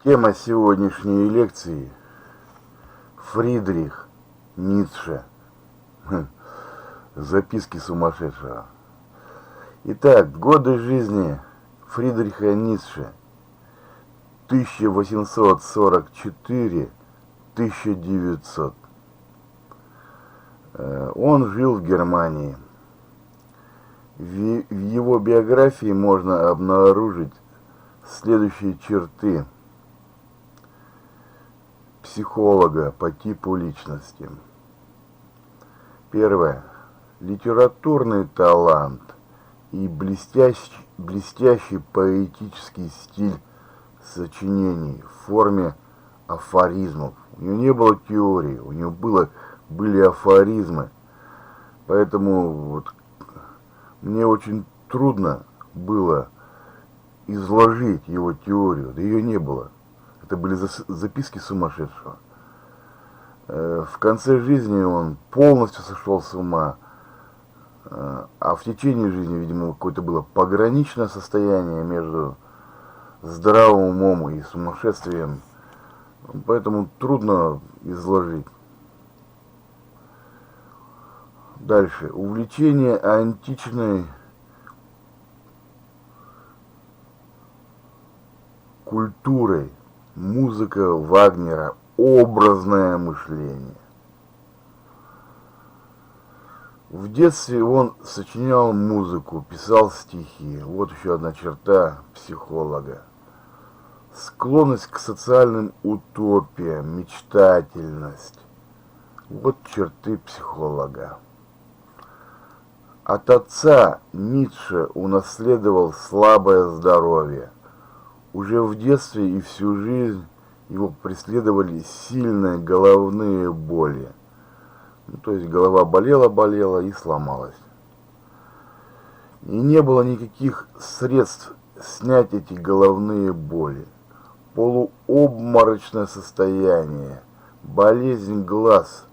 Тема сегодняшней лекции — Фридрих Ницше. Записки сумасшедшего. Итак, годы жизни Фридриха Ницше 1844-1900. Он жил в Германии. В его биографии можно обнаружить следующие черты психолога по типу личности. Первое. Литературный талант и блестящий поэтический стиль сочинений в форме афоризмов. У него не было теории, у него были афоризмы. Поэтому вот мне очень трудно было изложить его теорию, да ее не было. Это были записки сумасшедшего. В конце жизни он полностью сошел с ума, а в течение жизни, видимо, какое-то было пограничное состояние между здравым умом и сумасшествием. Поэтому трудно изложить. Дальше. Увлечение античной культурой, музыка Вагнера, образное мышление. В детстве он сочинял музыку, писал стихи. Вот еще одна черта психолога. Склонность к социальным утопиям, мечтательность. Вот черты психолога. От отца Ницше унаследовал слабое здоровье. Уже в детстве и всю жизнь его преследовали сильные головные боли. То есть голова болела и сломалась. И не было никаких средств снять эти головные боли. Полуобморочное состояние, болезнь глаз,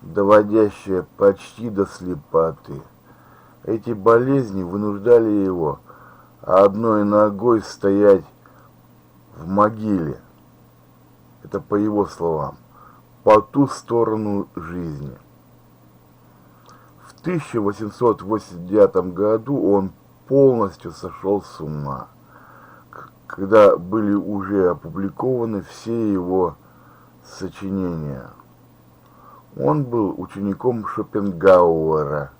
доводящая почти до слепоты. Эти болезни вынуждали его одной ногой стоять в могиле. Это по его словам. По ту сторону жизни. В 1889 году он полностью сошел с ума, когда были уже опубликованы все его сочинения. Он был учеником Шопенгауэра.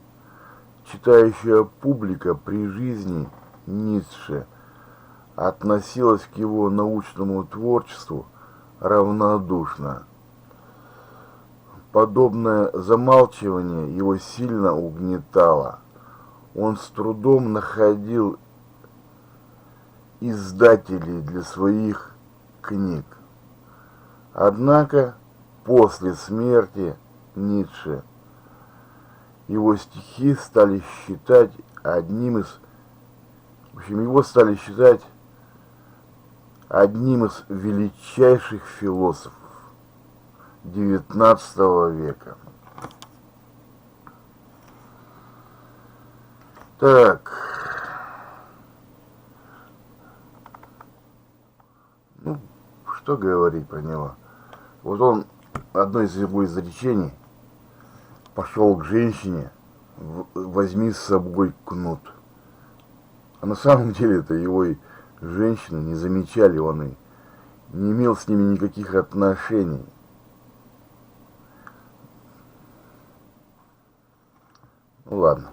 Читающая публика при жизни Ницше относилась к его научному творчеству равнодушно. Подобное замалчивание его сильно угнетало. Он с трудом находил издателей для своих книг. Однако после смерти Ницше его стихи стали считать одним из величайших философов XIX века. Так, что говорить про него? Вот он, одно из его изречений: пошел к женщине, возьми с собой кнут. А на самом деле это его и женщины не замечали, он и не имел с ними никаких отношений. Ну ладно.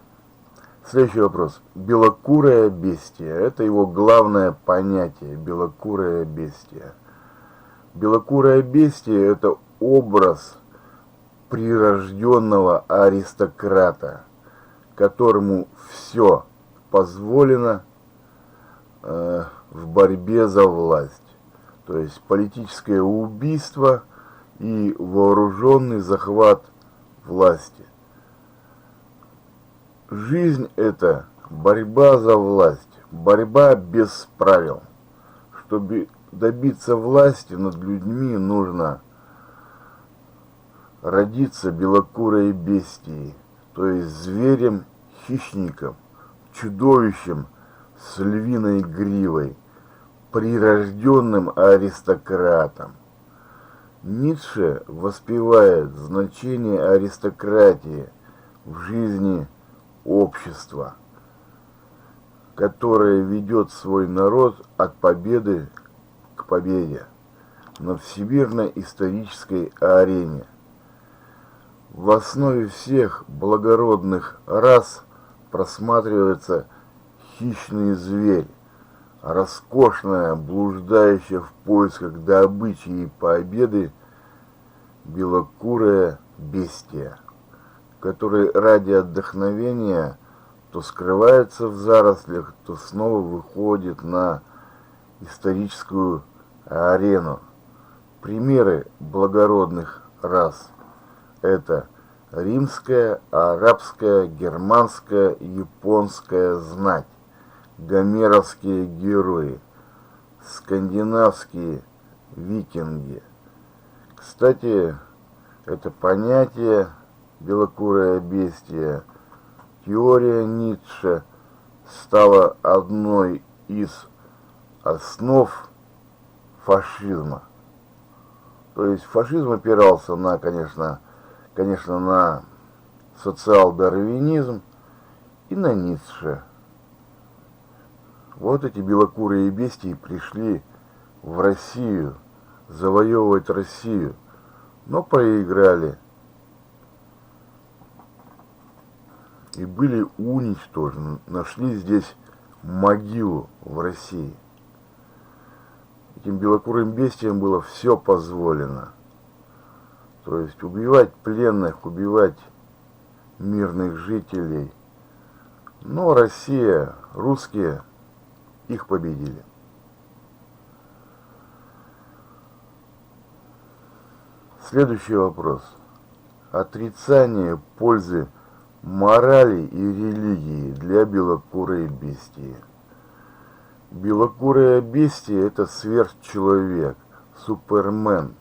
Следующий вопрос. Белокурое бестие. Это его главное понятие. Белокурое бестие. Белокурое бестие — это образ прирожденного аристократа, которому все позволено в борьбе за власть. То есть политическое убийство и вооруженный захват власти. Жизнь — это борьба за власть, борьба без правил. Чтобы добиться власти над людьми, нужно родиться белокурой бестией, то есть зверем, хищником, чудовищем с львиной гривой, прирожденным аристократом. Ницше воспевает значение аристократии в жизни общества, которое ведет свой народ от победы к победе на всемирной исторической арене. В основе всех благородных рас просматривается хищный зверь, роскошная, блуждающая в поисках добычи и победы белокурая бестия, которая ради отдохновения то скрывается в зарослях, то снова выходит на историческую арену. Примеры благородных рас – это римская, арабская, германская, японская знать, гомеровские герои, скандинавские викинги. Кстати, это понятие белокурая бестия, теория Ницше стала одной из основ фашизма. То есть фашизм опирался на, конечно, на социал-дарвинизм и на Ницше. Вот эти белокурые бестии пришли в Россию, завоевывать Россию, но проиграли и были уничтожены, нашли здесь могилу в России. Этим белокурым бестиям было все позволено. То есть убивать пленных, убивать мирных жителей. Но Россия, русские их победили. Следующий вопрос. Отрицание пользы морали и религии для белокурой бестии. Белокурая бестия – это сверхчеловек, супермен,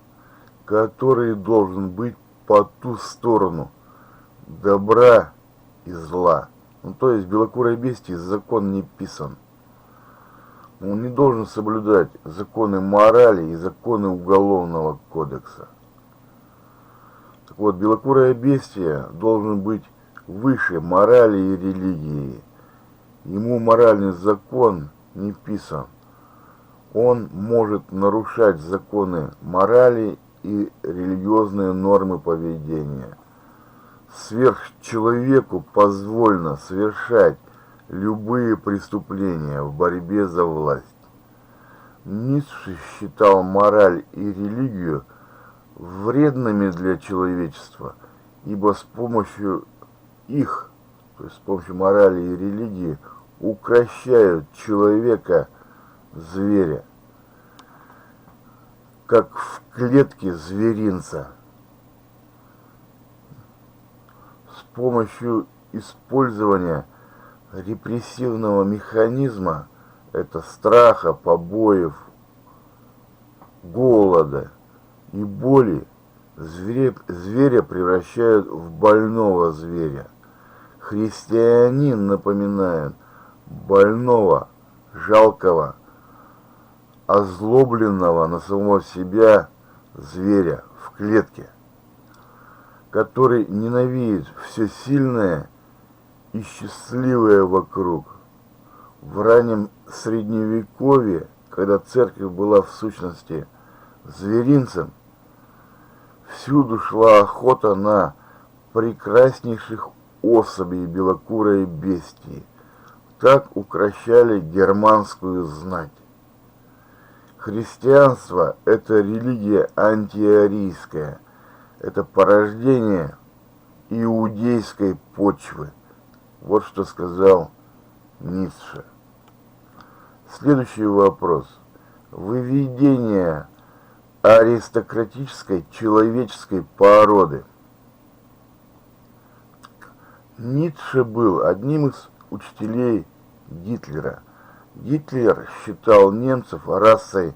который должен быть по ту сторону добра и зла. Ну, то есть белокурой бестии закон не писан. Он не должен соблюдать законы морали и законы уголовного кодекса. Так вот, белокурая бестия должен быть выше морали и религии. Ему моральный закон не писан. Он может нарушать законы морали и религиозные нормы поведения. Сверхчеловеку позволено совершать любые преступления в борьбе за власть. Ницше считал мораль и религию вредными для человечества, ибо с помощью их, то есть с помощью морали и религии, укрощают человека, зверя, как в клетке зверинца. С помощью использования репрессивного механизма, это страха, побоев, голода и боли, зверя превращают в больного зверя. Христианин напоминает больного, жалкого, озлобленного на самого себя зверя в клетке, который ненавидит все сильное и счастливое вокруг. В раннем средневековье, когда церковь была в сущности зверинцем, всюду шла охота на прекраснейших особей белокурой бестии. Так укрощали германскую знать. Христианство – это религия антиарийская, это порождение иудейской почвы. Вот что сказал Ницше. Следующий вопрос. Выведение аристократической человеческой породы. Ницше был одним из учителей Гитлера. Гитлер считал немцев расой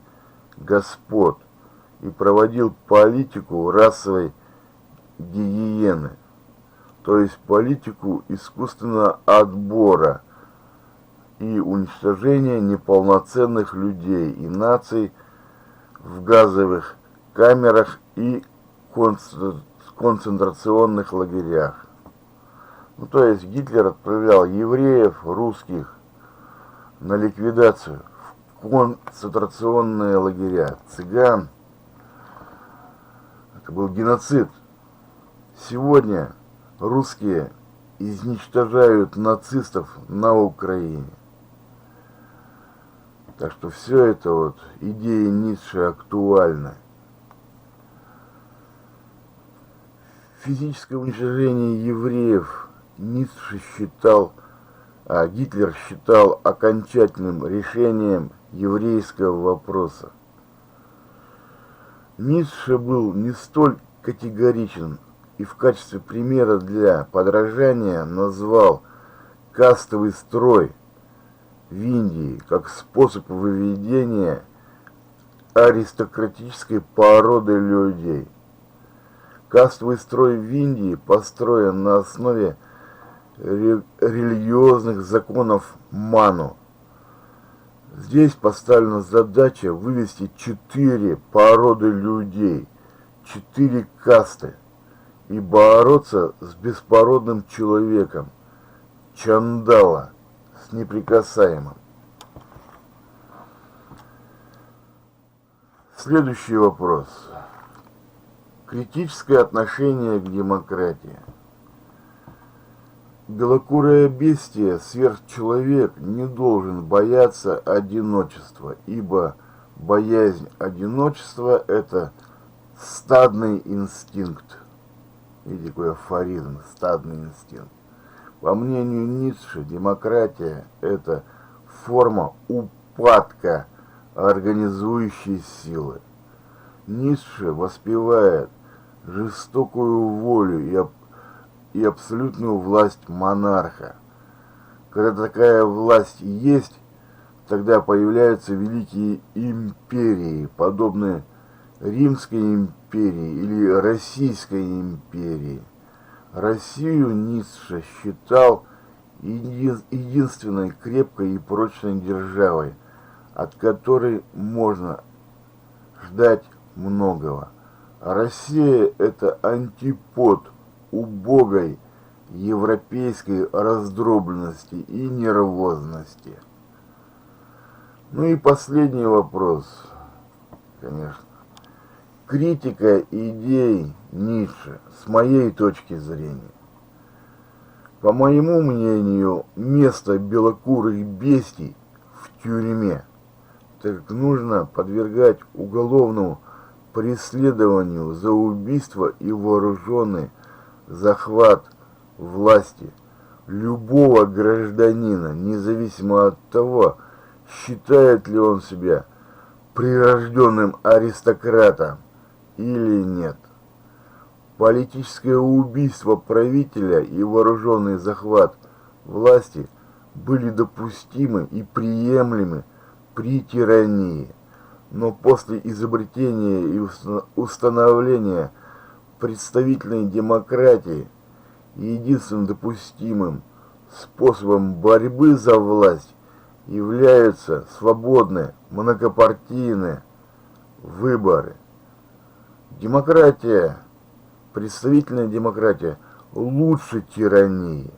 господ и проводил политику расовой гигиены, то есть политику искусственного отбора и уничтожение неполноценных людей и наций в газовых камерах и концентрационных лагерях. Ну, то есть Гитлер отправлял евреев, русских на ликвидацию в концентрационные лагеря, цыган. Это был геноцид. Сегодня русские изничтожают нацистов на Украине. Так что все это вот идеи Ницше актуальны. Физическое уничтожение евреев Ницше считал, Гитлер считал окончательным решением еврейского вопроса. Ницше был не столь категоричен и в качестве примера для подражания назвал кастовый строй в Индии как способ выведения аристократической породы людей. Кастовый строй в Индии построен на основе религиозных законов Ману. Здесь поставлена задача вывести 4 породы людей, 4 касты, и бороться с беспородным человеком, Чандала, с неприкасаемым. Следующий вопрос. Критическое отношение к демократии. Белокурое бестие, сверхчеловек, не должен бояться одиночества, ибо боязнь одиночества – это стадный инстинкт. Видите, какой афоризм, стадный инстинкт. По мнению Ницше, демократия – это форма упадка организующей силы. Ницше воспевает жестокую волю и абсолютную власть монарха. Когда такая власть есть, тогда появляются великие империи, подобные Римской империи или Российской империи. Россию Ницше считал единственной крепкой и прочной державой, от которой можно ждать многого. А Россия – это антипод убогой европейской раздробленности и нервозности. Ну и последний вопрос, конечно. Критика идей Ницше с моей точки зрения. По моему мнению, место белокурых бестий в тюрьме, так как нужно подвергать уголовному преследованию за убийство и вооруженный захват власти любого гражданина, независимо от того, считает ли он себя прирожденным аристократом или нет. Политическое убийство правителя и вооруженный захват власти были допустимы и приемлемы при тирании, но после изобретения и установления представительной демократии единственным допустимым способом борьбы за власть являются свободные многопартийные выборы. Демократия, представительная демократия лучше тирании.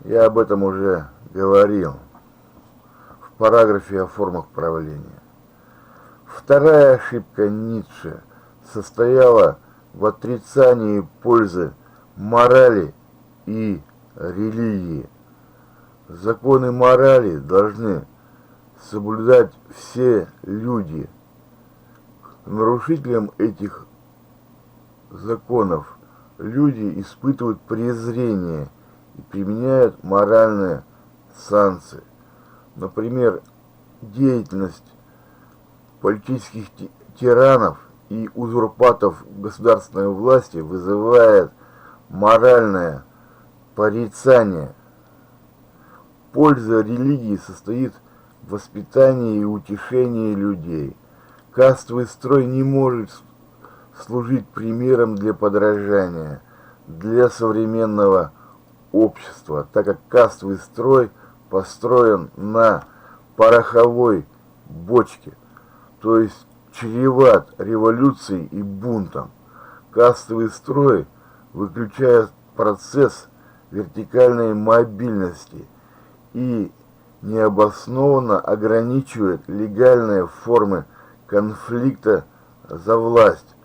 Я об этом уже говорил в параграфе о формах правления. Вторая ошибка Ницше состояла в отрицании пользы морали и религии. Законы морали должны соблюдать все люди. К нарушителям этих законов люди испытывают презрение и применяют моральные санкции. Например, деятельность политических тиранов и узурпаторов государственной власти вызывает моральное порицание. Польза религии состоит в воспитании и утешении людей. Кастовый строй не может служить примером для подражания для современного общества, так как кастовый строй построен на пороховой бочке, то есть чреват революцией и бунтом. Кастовый строй выключает процесс вертикальной мобильности и необоснованно ограничивает легальные формы конфликта за власть,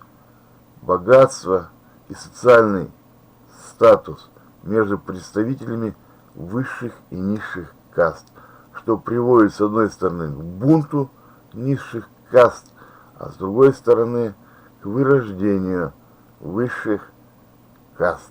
богатство и социальный статус между представителями высших и низших каст, что приводит с одной стороны к бунту низших каст, а с другой стороны к вырождению высших каст.